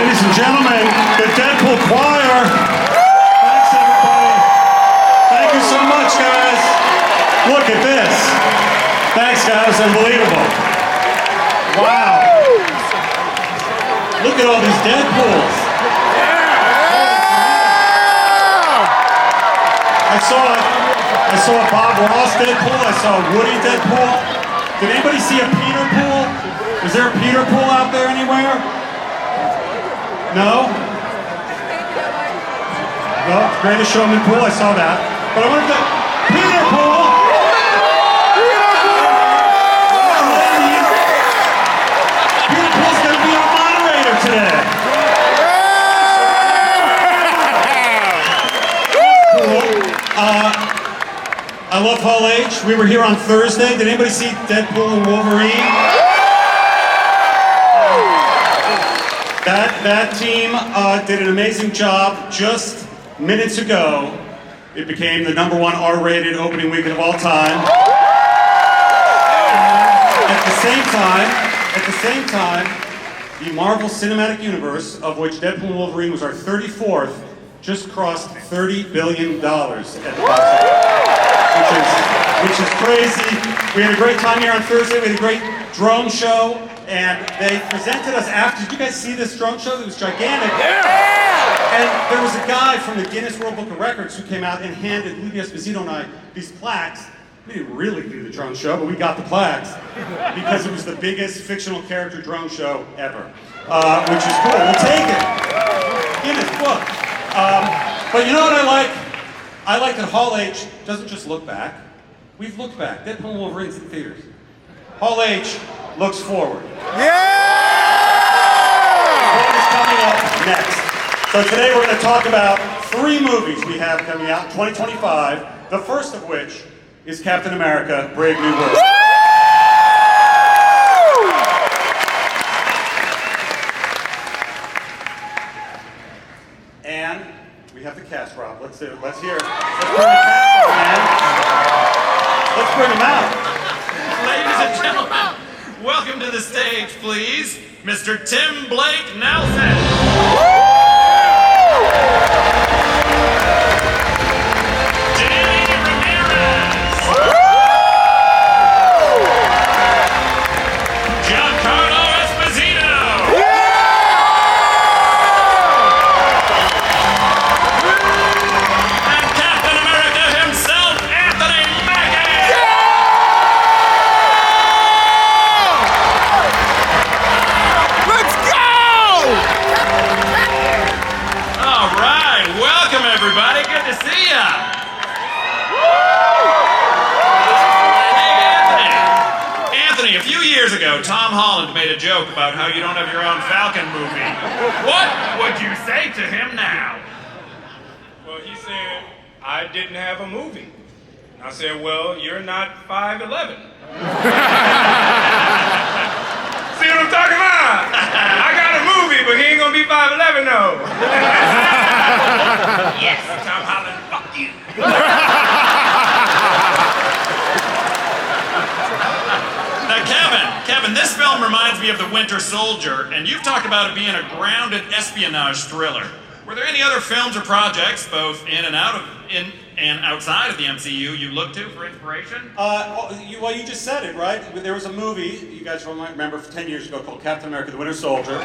Ladies and gentlemen, the Deadpool Choir. Thanks, everybody. Thank you so much, guys. Look at this. Thanks, guys. Unbelievable. Wow. Look at all these Deadpools. I saw a Bob Ross Deadpool. I saw a Woody Deadpool. Did anybody see a Peter Pool? Is there a Peter Pool out there anywhere? No? No? Greatest Showman Pool, I saw that. But I wanted to... Peter Pool! Peter Pool's going to be our moderator today. Cool. I love Hall H. We were here on Thursday. Did anybody see Deadpool and Wolverine? That team did an amazing job. Just minutes ago, it became the #1 R-rated opening weekend of all time. At the same time, the Marvel Cinematic Universe, of which Deadpool and Wolverine was our 34th, just crossed $30 billion at the box office, which is crazy. We had a great time here on Thursday. We had a great drone show. And they presented us after. Did you guys see this drone show? It was gigantic. Yeah! And there was a guy from the Guinness World Book of Records who came out and handed Luigi Esposito and I these plaques. We didn't really do the drone show, but we got the plaques because it was the biggest fictional character drone show ever, which is cool. We'll take it. Guinness book. But you know what I like? I like that Hall H doesn't just look back. We've looked back. Deadpool and Wolverine's in theaters. Hall H looks forward. Yeah! What is coming up next? So today we're going to talk about 3 movies we have coming out in 2025, the first of which is Captain America, Brave New World. And we have the cast, Rob. Let's do it. Let's hear it. Let's bring the cast out, man. Let's bring them out. Ladies and gentlemen, welcome to the stage, please, Mr. Tim Blake Nelson. Danny Ramirez. Giancarlo Esposito. And Captain America himself, Anthony Mackie. Let's go! All right, welcome everybody. Good to see ya. Hey, Anthony, a few years ago, Tom Holland made a joke about how you don't have your own Falcon movie. What would you say to him now? Well, he said, I didn't have a movie. I said, well, you're not 5'11". See what I'm talking about? I got a movie, but he ain't gonna be 5'11", though. Yes, Tom Holland, fuck you. Now, Kevin, this film reminds me of The Winter Soldier, and you've talked about it being a grounded espionage thriller. Were there any other films or projects, both in and outside of the MCU, you look to for inspiration? Well, you just said it, right? There was a movie, you guys might remember, 10 years ago called Captain America, The Winter Soldier.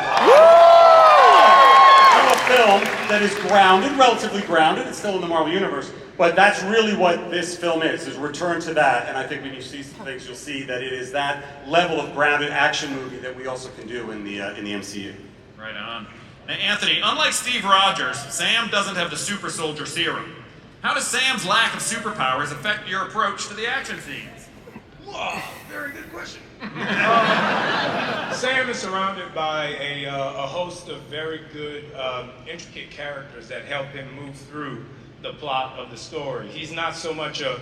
A film that is grounded, relatively grounded. It's still in the Marvel Universe, but that's really what this film is a return to that. And I think when you see some things, you'll see that it is that level of grounded action movie that we also can do in the MCU. Right on. Now, Anthony, unlike Steve Rogers, Sam doesn't have the super soldier serum. How does Sam's lack of superpowers affect your approach to the action scenes? Whoa, very good question. Sam is surrounded by a host of very good, intricate characters that help him move through the plot of the story. He's not so much a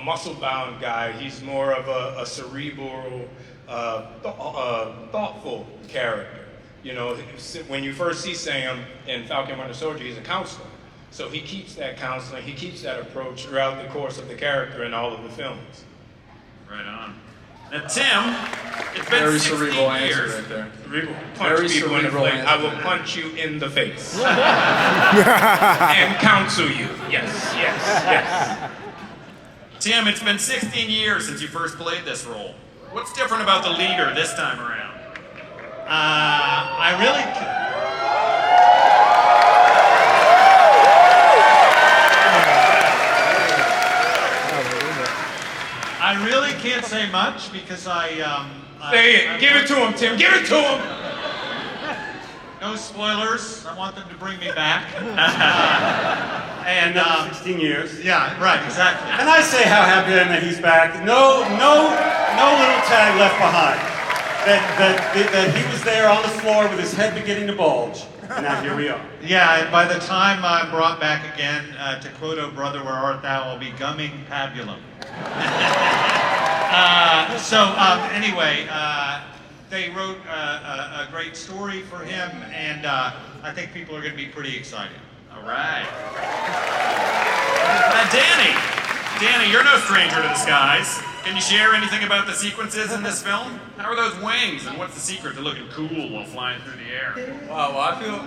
muscle-bound guy. He's more of a cerebral, thoughtful character. You know, when you first see Sam in Falcon Winter Soldier, he's a counselor. So he keeps that counseling, he keeps that approach throughout the course of the character in all of the films. Right on. Now, Tim, it's been Very 16 cerebral answer years. right there. Punch Very people in the cerebral face. answer. I will punch you in the face. And counsel you. Yes, yes, yes. Tim, it's been 16 years since you first played this role. What's different about the leader this time around? I really can't say much because Say it. Give it to him, Tim. Give it to him. No spoilers. I want them to bring me back. And 16 years. Yeah, right, exactly. And I say how happy I am that he's back. No little tag left behind. That he was there on the floor with his head beginning to bulge. And now here we are. Yeah, and by the time I'm brought back again, to quote "O brother, where art thou?" I'll be gumming pabulum. Anyway, they wrote a great story for him, and I think people are going to be pretty excited. All right. Danny, you're no stranger to the skies. Can you share anything about the sequences in this film? How are those wings, and what's the secret to looking cool while flying through the air? Wow, well, I feel.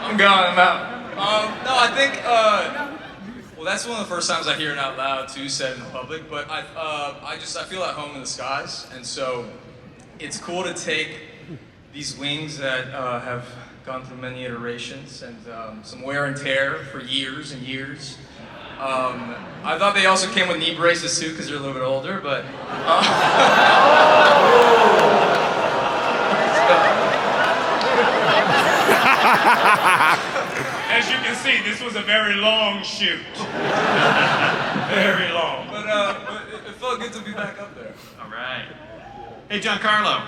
I'm gone. I'm out. No, I think. Well, that's one of the first times I hear it out loud too, said in public. But I feel at home in the skies, and so it's cool to take these wings that have gone through many iterations and some wear and tear for years and years. I thought they also came with knee braces too because they're a little bit older, but. As you can see, this was a very long shoot. Very long. But it felt good to be back up there. All right. Hey, Giancarlo.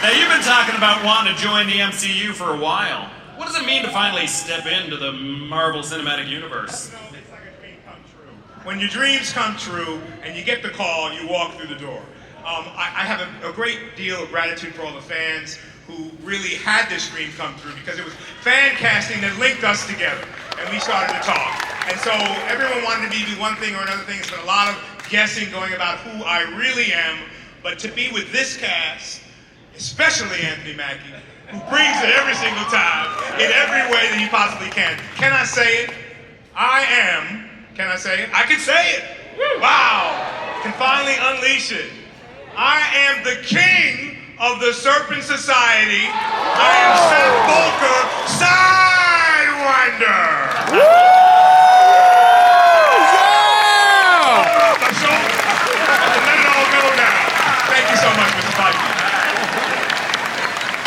Now, you've been talking about wanting to join the MCU for a while. What does it mean to finally step into the Marvel Cinematic Universe? It's like a dream come true. When your dreams come true and you get the call, you walk through the door. I have a great deal of gratitude for all the fans who really had this dream come true because it was fan casting that linked us together and we started to talk. And so everyone wanted me to do one thing or another thing. It's been a lot of guessing going about who I really am. But to be with this cast, especially Anthony Mackie, who brings it every single time in every way that he possibly can. Can I say it? I am. Can I say it? I can say it. Wow. Can finally unleash it. I am the king of the Serpent Society. I am Seth Volker, Sidewinder. Let it all go now. Thank you so much, Mr. Piper.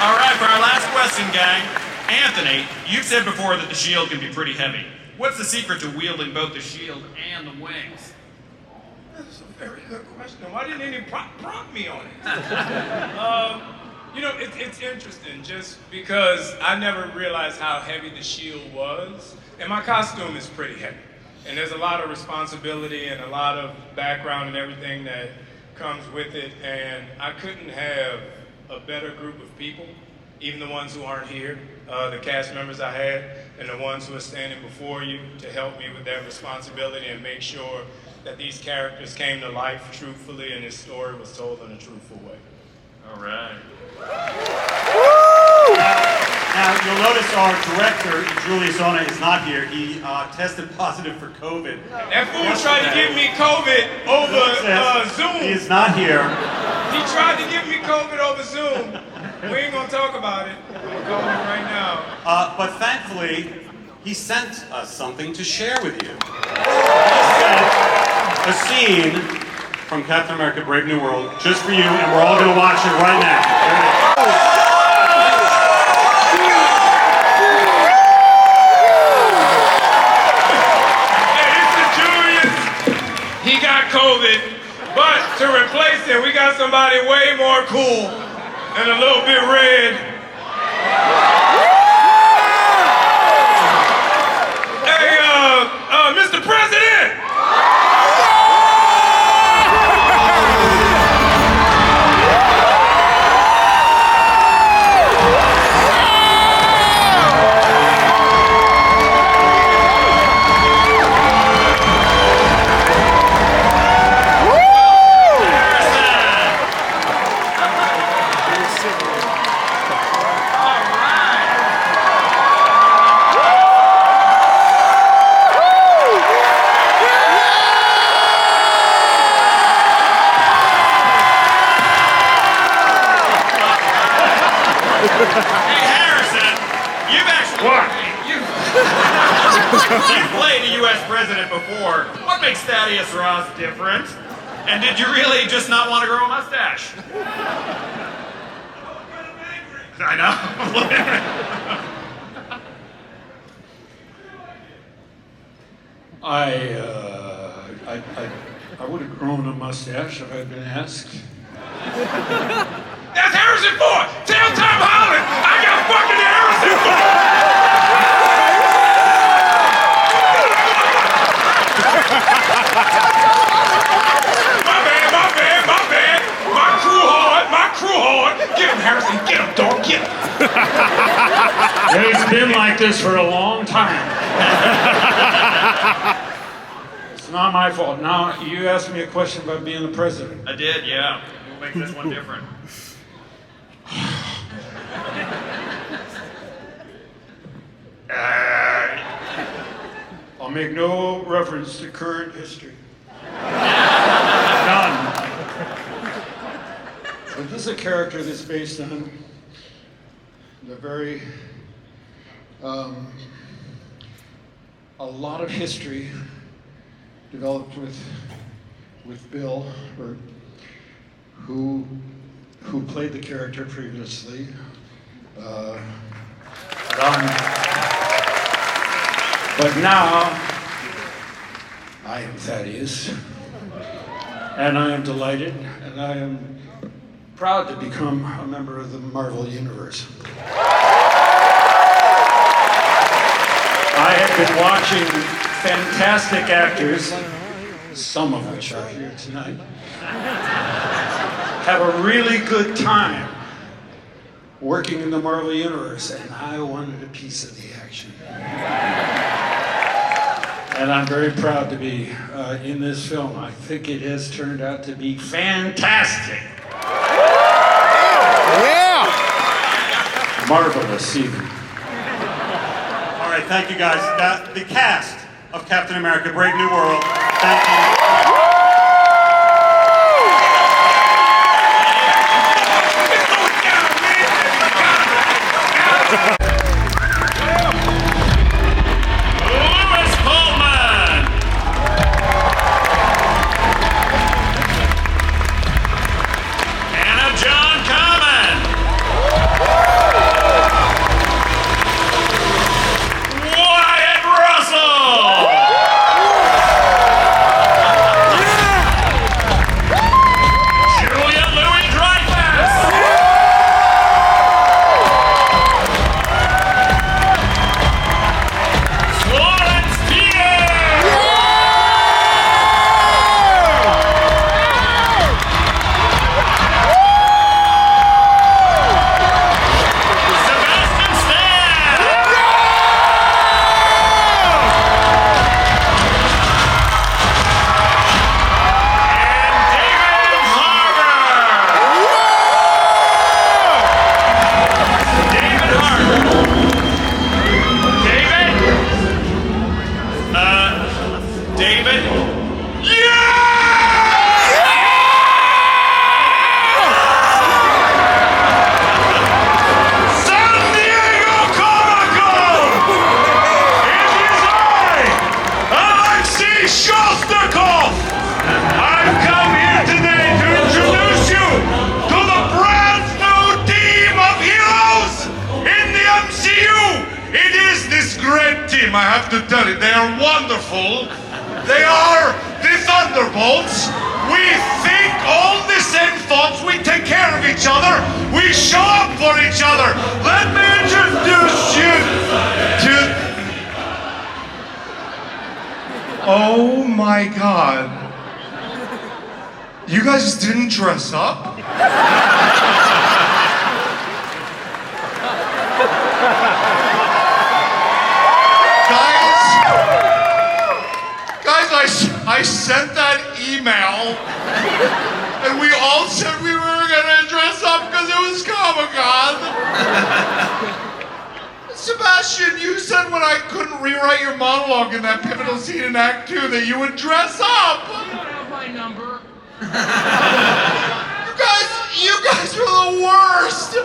All right, for our last question, gang. Anthony, you've said before that the shield can be pretty heavy. What's the secret to wielding both the shield and the wings? That's a very good question. Why didn't any prompt me on it? It's interesting just because I never realized how heavy the shield was. And my costume is pretty heavy. And there's a lot of responsibility and a lot of background and everything that comes with it. And I couldn't have a better group of people, even the ones who aren't here, the cast members I had, and the ones who are standing before you to help me with that responsibility and make sure that these characters came to life truthfully and this story was told in a truthful way. All right. Now, you'll notice our director, Julius Ona, is not here. He tested positive for COVID. That fool tried to give me COVID over Zoom. He is not here. He tried to give me COVID over Zoom. We ain't gonna talk about it. I'm gonna call him right now. But thankfully, he sent us something to share with you. He sent a scene from Captain America: Brave New World just for you, and we're all gonna watch it right now. There it is. He got COVID, but to replace him, we got somebody way more cool and a little bit red. Hey, Mr. President! You've played a U.S. president before. What makes Thaddeus Ross different? And did you really just not want to grow a mustache? I know. I would have grown a mustache if I'd been asked. That's Harrison Ford! Tell Tom Holland I got fucking Harrison Ford! My bad. My crew hard. Get him, Harrison. Get him, dog. Get him. It's been like this for a long time. It's not my fault. Now, you asked me a question about being the president. I did, yeah. We'll make this one different. I'll make no reference to current history. None. But this is a character that's based on the very, a lot of history developed with Bill, who played the character previously. But now, I am Thaddeus, and I am delighted, and I am proud to become a member of the Marvel Universe. I have been watching fantastic actors, some of which are here tonight, have a really good time working in the Marvel Universe, and I wanted a piece of the action. And I'm very proud to be in this film. I think it has turned out to be fantastic. Yeah! Marvelous, even. All right, thank you guys. The cast of Captain America: Brave New World. Thank you. I have to tell you, they are wonderful. They are the Thunderbolts. We think all the same thoughts. We take care of each other. We show up for each other. Let me introduce you to... Oh my God. You guys didn't dress up? I sent that email, and we all said we were gonna dress up because it was Comic-Con. Sebastian, you said when I couldn't rewrite your monologue in that pivotal scene in Act 2 that you would dress up. You don't have my number. You guys are the worst.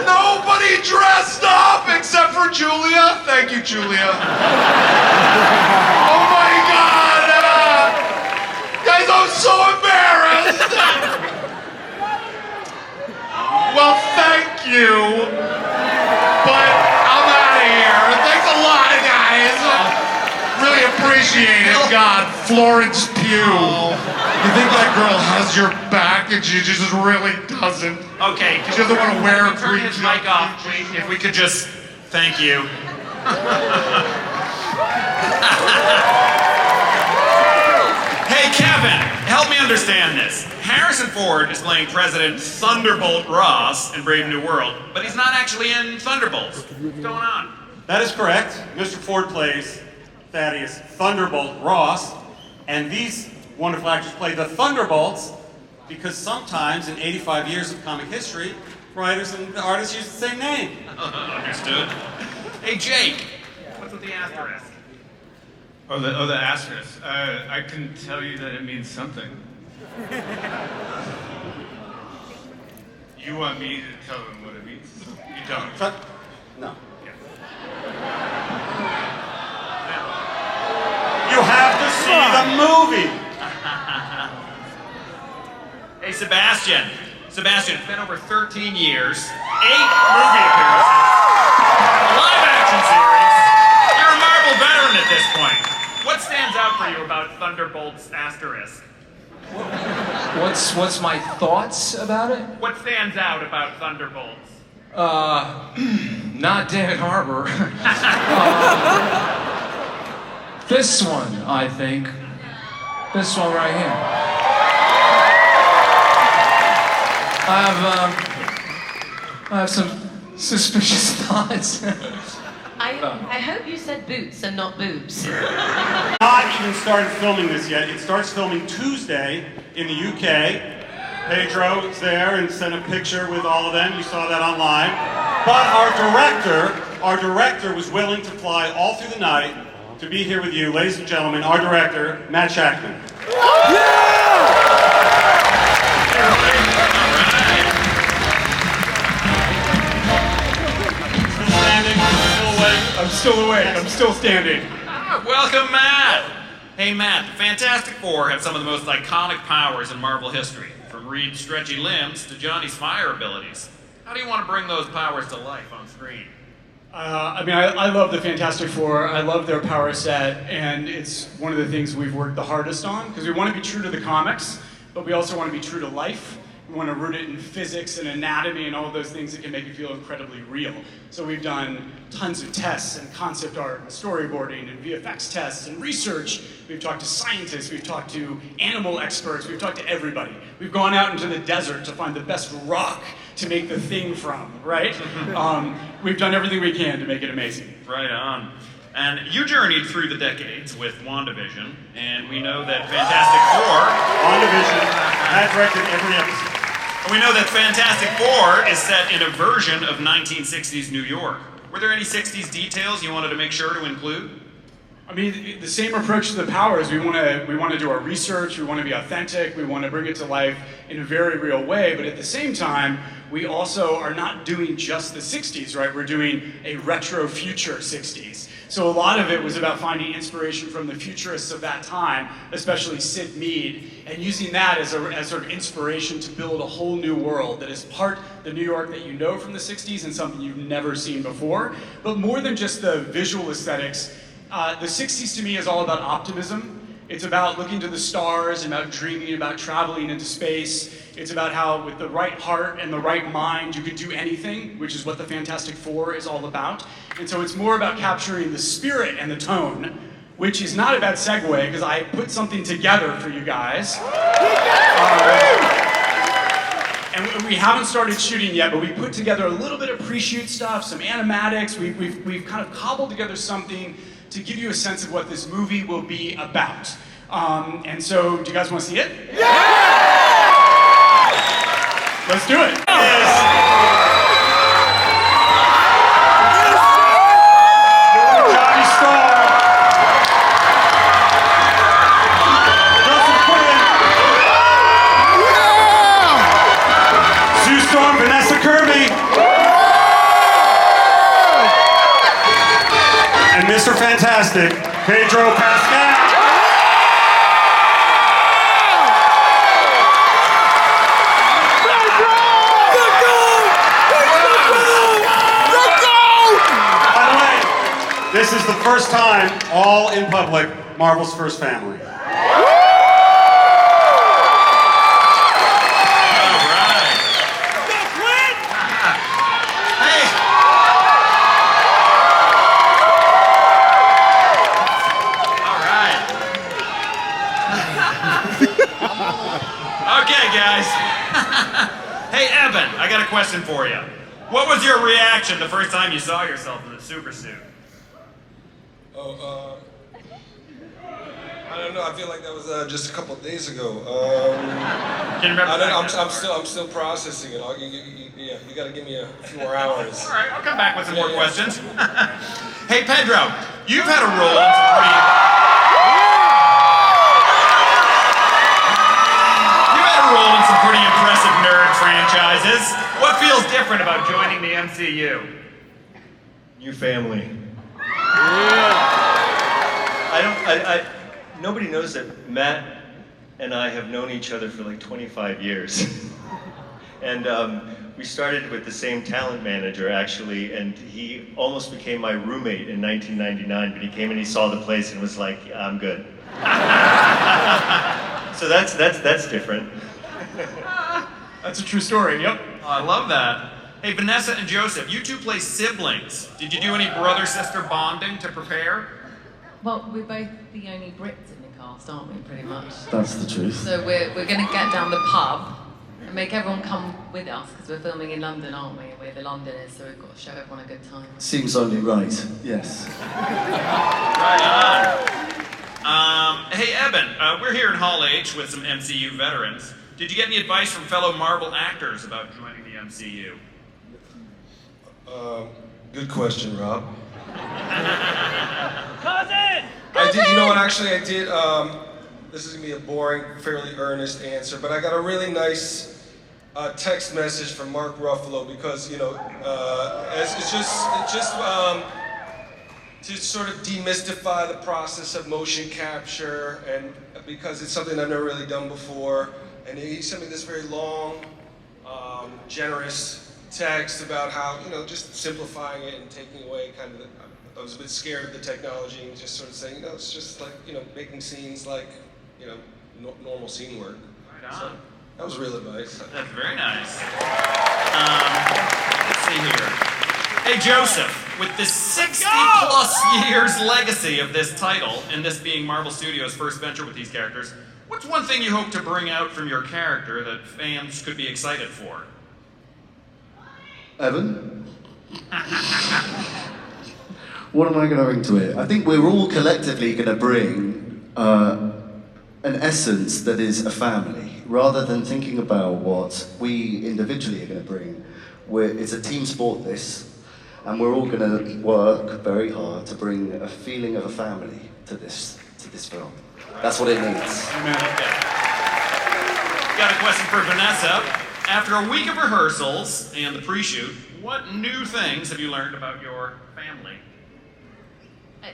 Nobody dressed up except for Julia. Thank you, Julia. Oh my God. Guys, I'm so embarrassed. Well, thank you. But I'm out of here. Thanks a lot, guys. Really appreciate it. God, Florence Pugh. You think that girl has your back and she just really doesn't? Okay, She doesn't want to wear a turn green his mic off, please. If we could just thank you. Hey, Kevin, help me understand this. Harrison Ford is playing President Thunderbolt Ross in Brave New World, but he's not actually in Thunderbolts. What's going on? That is correct. Mr. Ford plays Thaddeus Thunderbolt Ross, and these wonderful actors play the Thunderbolts because sometimes in 85 years of comic history, writers and artists use the same name. Understood. Hey, Jake, what's with the asterisk? Oh, the asterisk. I can tell you that it means something. You want me to tell them what it means? You don't. No. You have to see the movie. Hey, Sebastian. Sebastian, it's been over 13 years, 8 movie appearances, a live-action series. You're a Marvel veteran at this point. What stands out for you about Thunderbolt's asterisk? What's my thoughts about it? What stands out about Thunderbolts? Not David Harbour. This one, I think. This one right here. I have some suspicious thoughts. I hope you said boots and not boobs. Not even started filming this yet. It starts filming Tuesday in the UK. Pedro is there and sent a picture with all of them. You saw that online. But our director was willing to fly all through the night to be here with you, ladies and gentlemen, our director, Matt Shackman. Still standing, still awake. I'm still awake. I'm still standing. Welcome, Matt. Hey, Matt, the Fantastic Four have some of the most iconic powers in Marvel history, from Reed's stretchy limbs to Johnny's fire abilities. How do you want to bring those powers to life on screen? I love the Fantastic Four. I love their power set, and it's one of the things we've worked the hardest on, because we want to be true to the comics, but we also want to be true to life. We want to root it in physics and anatomy and all those things that can make it feel incredibly real. So we've done tons of tests and concept art and storyboarding and VFX tests and research. We've talked to scientists, we've talked to animal experts, we've talked to everybody. We've gone out into the desert to find the best rock to make the thing from, right? We've done everything we can to make it amazing. Right on. And you journeyed through the decades with WandaVision, and we know that Fantastic Four... WandaVision, Matt directed every episode. We know that Fantastic Four is set in a version of 1960s New York. Were there any 60s details you wanted to make sure to include? I mean, the same approach to the powers. We want to do our research. We want to be authentic. We want to bring it to life in a very real way. But at the same time, we also are not doing just the 60s, right? We're doing a retro future 60s. So a lot of it was about finding inspiration from the futurists of that time, especially Sid Mead, and using that as sort of inspiration to build a whole new world that is part the New York that you know from the 60s and something you've never seen before. But more than just the visual aesthetics, the 60s to me is all about optimism. It's about looking to the stars and about dreaming, about traveling into space. It's about how with the right heart and the right mind you could do anything, which is what the Fantastic Four is all about. And so it's more about capturing the spirit and the tone, which is not a bad segue because I put something together for you guys. And we haven't started shooting yet, but we put together a little bit of pre-shoot stuff, some animatics. We've kind of cobbled together something to give you a sense of what this movie will be about. And so, do you guys want to see it? Yeah! Let's do it. Johnny Starr. Justin Quinn. fantastic Pedro Pascal. By the way, this is the first time, all in public, Marvel's first family. Okay, guys. Hey, Evan, I got a question for you. What was your reaction the first time you saw yourself in the super suit? Oh, I don't know. I feel like that was just a couple of days ago. Can you remember? I'm still processing it. You got to give me a few more hours. All right, I'll come back with some more questions. Hey, Pedro, you've had a role in some pretty. Role in some pretty impressive nerd franchises. What feels different about joining the MCU? New family. Nobody knows that Matt and I have known each other for like 25 years. And we started with the same talent manager, actually, and he almost became my roommate in 1999, but he came and he saw the place and was like, yeah, I'm good. So that's different. That's a true story, yep. Oh, I love that. Hey, Vanessa and Joseph, you two play siblings. Did you do any brother-sister bonding to prepare? Well, we're both the only Brits in the cast, aren't we, pretty much? That's the truth. So we're going to get down the pub and make everyone come with us, because we're filming in London, aren't we? We're the Londoners, so we've got to show everyone a good time. Seems only right, yes. Right on. Hey, Eben, we're here in Hall H with some MCU veterans. Did you get any advice from fellow Marvel actors about joining the MCU? Good question, Rob. Cousin! I did, you know what, actually I did, this is gonna be a boring, fairly earnest answer, but I got a really nice text message from Mark Ruffalo because, you know, it's just to sort of demystify the process of motion capture, and because it's something I've never really done before. And he sent me this very long, generous text about how, you know, just simplifying it and taking away kind of I was a bit scared of the technology and just sort of saying, you know, it's just like, you know, making scenes like, you know, normal scene work. Right on. So that was real advice. That's very nice. Let's see here. Hey, Joseph, with this 60-plus years legacy of this title, and this being Marvel Studios' first venture with these characters, what's one thing you hope to bring out from your character that fans could be excited for? Evan? What am I going to bring to it? I think we're all collectively going to bring an essence that is a family. Rather than thinking about what we individually are going to bring, it's a team sport, this, and we're all going to work very hard to bring a feeling of a family to this film. That's what it needs. Got a question for Vanessa. After a week of rehearsals and the pre-shoot, what new things have you learned about your family?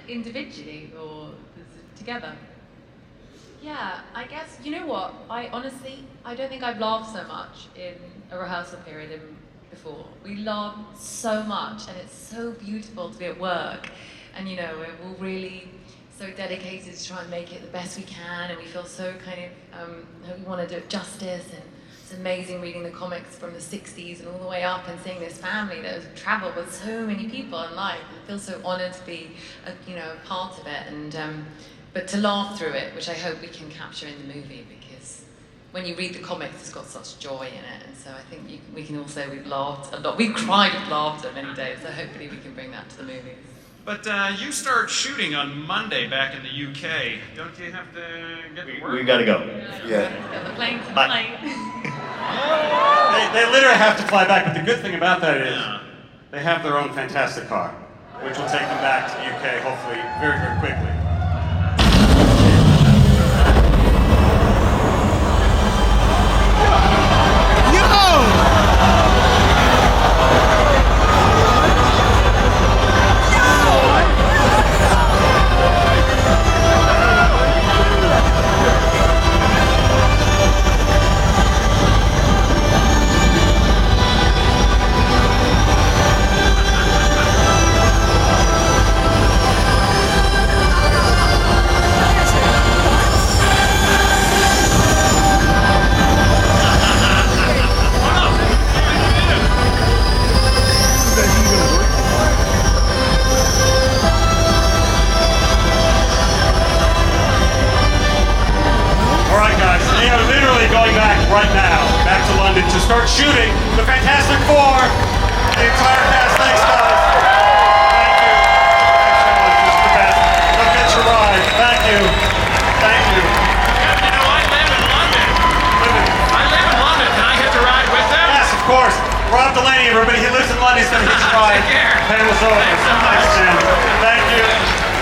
Individually or together? Yeah, I guess, you know what? I don't think I've laughed so much in a rehearsal period before. We laugh so much, and it's so beautiful to be at work. And, you know, we're all really so dedicated to try and make it the best we can, and we feel so kind of, we want to do it justice, and it's amazing reading the comics from the 60s and all the way up and seeing this family that has traveled with so many people in life. I feel so honored to be a part of it, and but to laugh through it, which I hope we can capture in the movie, because when you read the comics, it's got such joy in it, and so I think we can all say we've laughed a lot. We've cried with laughter many days, so hopefully we can bring that to the movies. But you start shooting on Monday back in the UK. Don't you have to get to work? We gotta go. Yeah. Got the plane to Bye. fly. They literally have to fly back, but the good thing about that is they have their own fantastic car, which will take them back to the UK hopefully very, very quickly. going back right now, back to London to start shooting the Fantastic Four. The entire cast, thanks guys. Thank you. Thanks so much, Mr. Best. Don't get your ride. Thank you. Thank you. You know, I live in London. I live in London. Can I hitch a ride with them? Yes, of course. Rob Delaney, everybody. He lives in London. He's going to hitch a ride. Take care. Painless over. Thanks so much. Thanks, man. Thank you.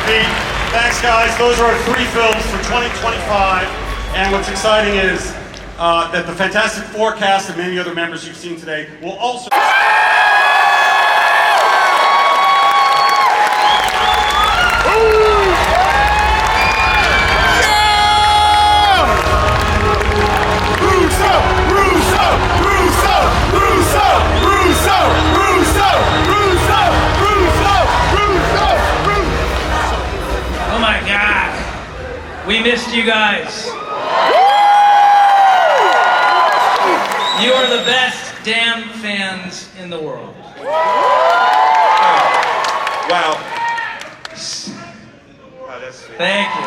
Pete. Thanks, guys. Those are our 3 films for 2025. And what's exciting is that the Fantastic Four cast and many other members you've seen today will also... Oh my God, we missed you guys. You are the best damn fans in the world. Wow. That's sweet. Thank you.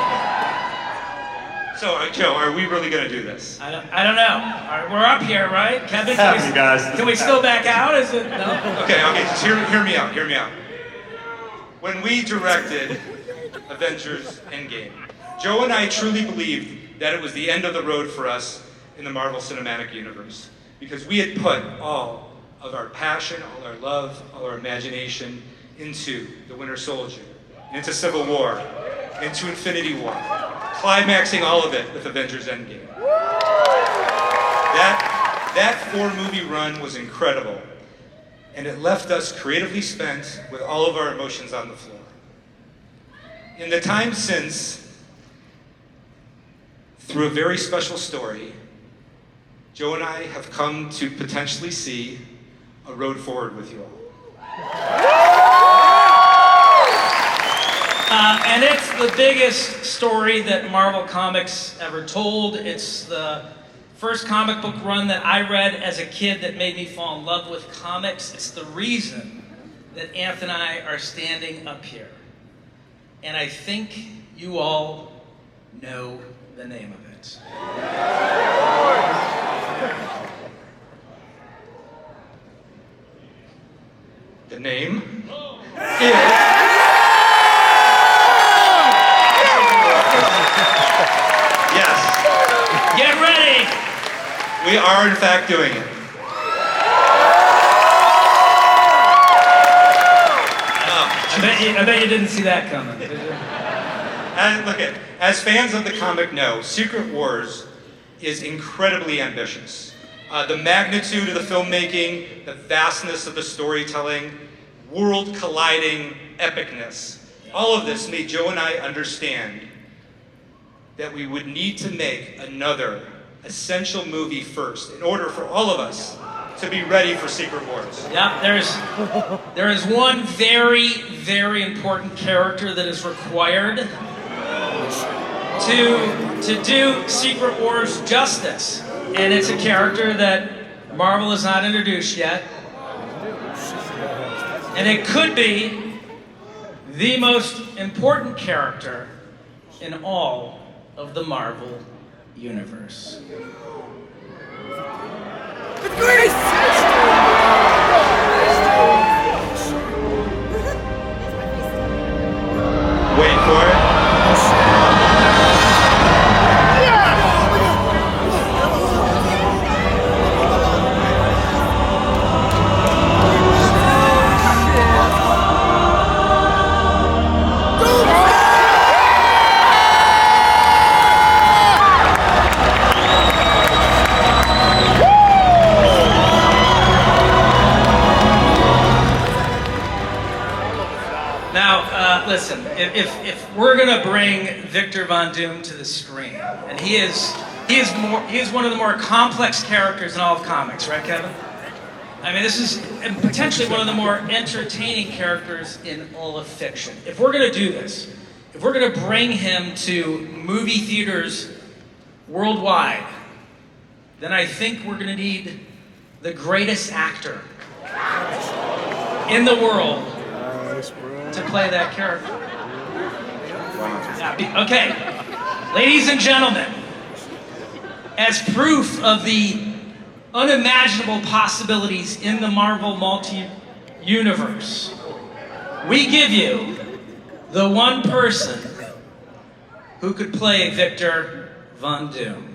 So, Joe, are we really going to do this? I don't know. All right, we're up here, right? Kevin, Happy, guys. Can we still back out? Is it no? Okay, just hear me out. When we directed Avengers Endgame, Joe and I truly believed that it was the end of the road for us in the Marvel Cinematic Universe. Because we had put all of our passion, all our love, all our imagination into the Winter Soldier, into Civil War, into Infinity War, climaxing all of it with Avengers Endgame. That 4-movie run was incredible, and it left us creatively spent with all of our emotions on the floor. In the time since, through a very special story, Joe and I have come to potentially see a road forward with you all. And it's the biggest story that Marvel Comics ever told. It's the first comic book run that I read as a kid that made me fall in love with comics. It's the reason that Anthony and I are standing up here. And I think you all know the name of it. The name is... Yes. Get ready! We are in fact doing it. I bet you didn't see that coming. And look at, as fans of the comic know, Secret Wars is incredibly ambitious. The magnitude of the filmmaking, the vastness of the storytelling, world-colliding epicness, all of this made Joe and I understand that we would need to make another essential movie first in order for all of us to be ready for Secret Wars. Yeah, there is one very, very important character that is required to do Secret Wars justice. And it's a character that Marvel has not introduced yet. And it could be the most important character in all of the Marvel universe. Wait for it. Listen, if we're gonna bring Victor Von Doom to the screen, and he is one of the more complex characters in all of comics, right, Kevin? I mean, this is potentially one of the more entertaining characters in all of fiction. If we're gonna do this, if we're gonna bring him to movie theaters worldwide, then I think we're gonna need the greatest actor in the world to play that character. Okay, ladies and gentlemen, as proof of the unimaginable possibilities in the Marvel multi-universe, we give you the one person who could play Victor Von Doom.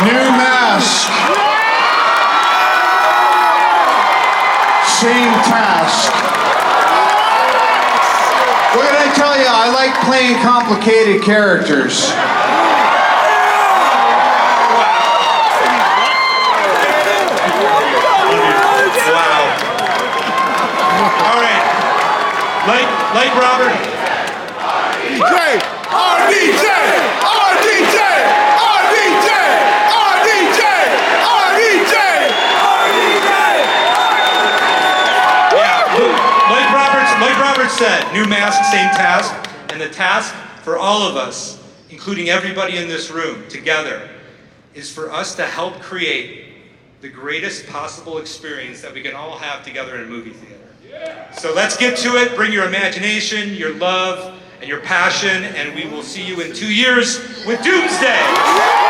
New mask. Same task. What can I tell you? I like playing complicated characters. Wow. All right. Like Robert. RDJ! RDJ! RDJ! RDJ! RDJ! RDJ! Yeah. Like Robert said, new mask, same task. And the task for all of us, including everybody in this room together, is for us to help create the greatest possible experience that we can all have together in a movie theater. So let's get to it. Bring your imagination, your love, and your passion, and we will see you in 2 years with Doomsday.